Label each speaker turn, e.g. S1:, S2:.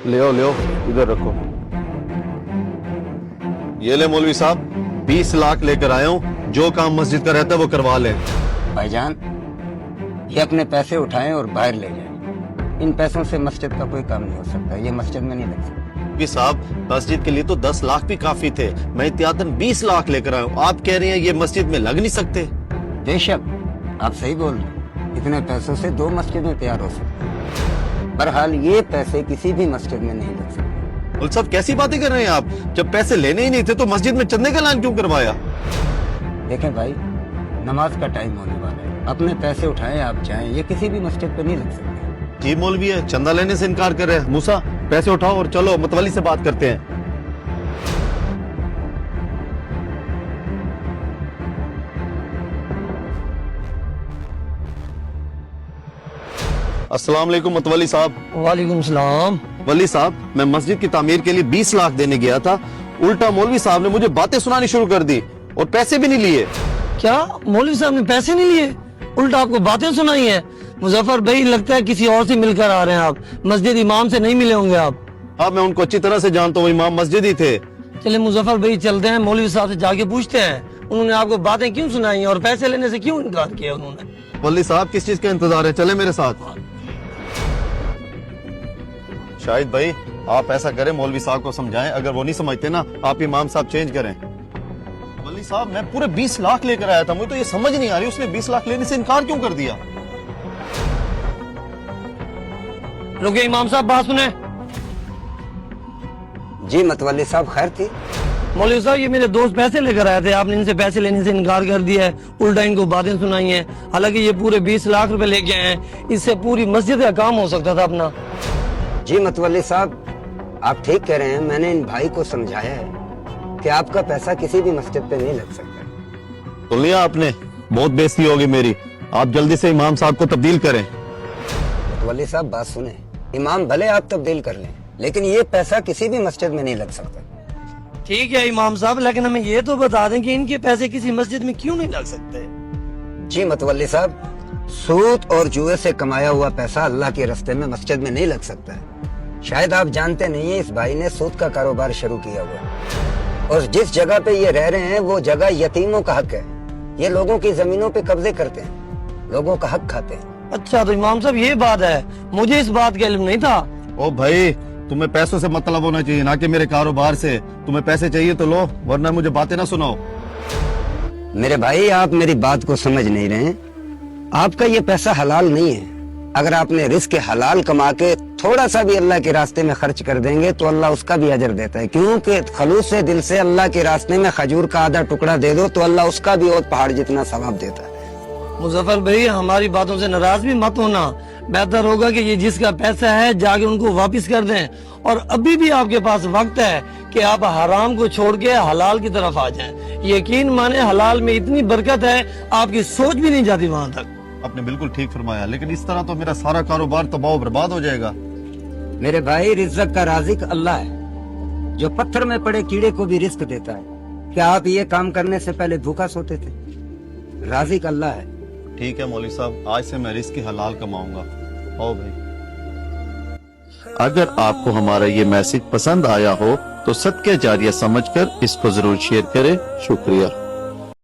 S1: ले आओ इधर रखो। ये ले मौलवी साहब, 20 लाख लेकर आया हूँ, जो काम मस्जिद का रहता है वो करवा लें।
S2: भाईजान, ये अपने पैसे उठाएं और बाहर ले जाएं। इन पैसों से मस्जिद का कोई काम नहीं हो सकता, ये मस्जिद में नहीं लग सकता।
S1: मौलवी साहब, मस्जिद के लिए तो 10 लाख भी काफी थे, मैं एहतियातन 20 लाख लेकर आया हूँ, आप कह रहे हैं ये मस्जिद में लग नहीं सकते।
S2: बेशक आप सही बोल रहे हैं, इतने पैसों से 2 मस्जिदें तैयार हो सकती हैं। बहरहाल ये पैसे किसी भी मस्जिद में नहीं लग सकते।
S1: मौलवी साहब कैसी बातें कर रहे हैं आप, जब पैसे लेने ही नहीं थे तो मस्जिद में चंदे का ऐलान क्यों करवाया?
S2: देखें भाई, नमाज का टाइम होने वाला है, अपने पैसे उठाएं, आप जाएं, ये किसी भी मस्जिद पे नहीं लग सकते।
S1: जी मौलवी है, चंदा लेने से इनकार कर रहे हैं। मूसा, पैसे उठाओ और चलो मतवली से बात करते हैं। अस्सलाम वालेकुम मतवली साहब।
S3: वालेकुम सलाम।
S1: वली साहब, मैं मस्जिद की तामीर के लिए 20 लाख देने गया था, उल्टा मौलवी साहब ने मुझे बातें सुनानी शुरू कर दी और पैसे भी नहीं लिए।
S3: क्या मौलवी साहब ने पैसे नहीं लिए, उल्टा आपको बातें सुनाई हैं? मुजफ्फर भाई, लगता है किसी और से मिलकर आ रहे हैं आप, मस्जिद इमाम से नहीं मिले होंगे आप।
S1: हाँ, मैं उनको अच्छी तरह से जानता हूँ, इमाम मस्जिद ही थे।
S3: चले मुजफ्फर भाई, चलते हैं, मौलवी साहब से जाके पूछते हैं उन्होंने आपको बातें क्यों सुनाई और पैसे लेने से क्यों इनकार किया उन्होंने।
S1: वली साहब, किस चीज का इंतजार है, चले मेरे साथ। शाहिद भाई, आप ऐसा करें, मौलवी साहब को समझाएं, अगर वो नहीं समझते ना, आप इमाम साहब चेंज करें। वली साहब, मैं पूरे 20 लाख लेकर आया था, मुझे तो ये समझ नहीं आ रही उसने 20 लाख लेने से इनकार क्यों कर दिया।
S3: रुके इमाम साहब, बात सुने।
S2: जी मतवली साहब, खैर थी?
S3: मौलवी साहब, ये मेरे दोस्त पैसे लेकर आए थे, आपने इनसे पैसे लेने से इनकार कर दिया है, उल्टा इनको बातें सुनाई हैं। हालांकि ये पूरे 20 लाख रुपए लेके आए हैं, इससे पूरी मस्जिद का काम हो सकता था अपना।
S2: जी मतवली साहब, आप ठीक कह रहे हैं, मैंने इन भाई को समझाया है कि आपका पैसा किसी भी मस्जिद पे नहीं लग सकता।
S1: सुन लिया आपने, बहुत बेइज्जती होगी मेरी, आप जल्दी से इमाम साहब को तब्दील करें।
S2: मतवली साहब बात सुने, इमाम भले आप तब्दील कर लें, लेकिन ये पैसा किसी भी मस्जिद में नहीं लग सकता।
S3: ठीक है इमाम साहब, लेकिन हमें ये तो बता दें कि इनके पैसे किसी मस्जिद में क्यों नहीं लग सकते।
S2: जी मतवली साहब, सूद और जुए से कमाया हुआ पैसा अल्लाह के रास्ते में मस्जिद में नहीं लग सकता है। शायद आप जानते नहीं है, इस भाई ने सूद का कारोबार शुरू किया हुआ है और जिस जगह पे ये रह रहे हैं वो जगह यतीमों का हक है। ये लोगों की जमीनों पे कब्जे करते हैं, लोगों का हक खाते हैं।
S3: अच्छा, तो इमाम साहब ये बात है, मुझे इस बात का इल्म नहीं था।
S1: ओ भाई, तुम्हें पैसों से मतलब होना चाहिए, ना कि मेरे कारोबार से। तुम्हें पैसे चाहिए तो लो, वरना मुझे बातें ना सुनाओ।
S2: मेरे भाई, आप मेरी बात को समझ नहीं रहे हैं। आपका ये पैसा हलाल नहीं है। अगर आपने रिस्क हलाल कमा के थोड़ा सा भी अल्लाह के रास्ते में खर्च कर देंगे तो अल्लाह उसका भी अजर देता है, क्योंकि खलूस से दिल से अल्लाह के रास्ते में खजूर का आधा टुकड़ा दे दो तो अल्लाह उसका भी और पहाड़ जितना सवाब देता है।
S3: मुजफ्फर भाई, हमारी बातों से नाराज भी मत होना, बेहतर होगा कि ये जिसका पैसा है जाके उनको वापस कर दें, और अभी भी आपके पास वक्त है कि आप हराम को छोड़ के हलाल की तरफ आ जाएं। यकीन माने, हलाल में इतनी बरकत है, आपकी सोच भी नहीं जाती वहाँ तक।
S1: आपने बिल्कुल ठीक फरमाया, लेकिन इस तरह तो मेरा सारा कारोबार तबाह बर्बाद हो जाएगा।
S2: मेरे भाई, रिज़्क़ का राज़िक अल्लाह है, जो पत्थर में पड़े कीड़े को भी रिस्क देता है। क्या आप ये काम करने से पहले भूखा सोते थे? राज़िक अल्लाह है।
S1: ठीक है मौलवी साहब, आज से मैं रिस्क हलाल कमाऊंगा। आओ भाई। अगर आपको हमारा ये मैसेज पसंद आया हो तो सदके जारिया समझकर इसको जरूर शेयर करें। शुक्रिया।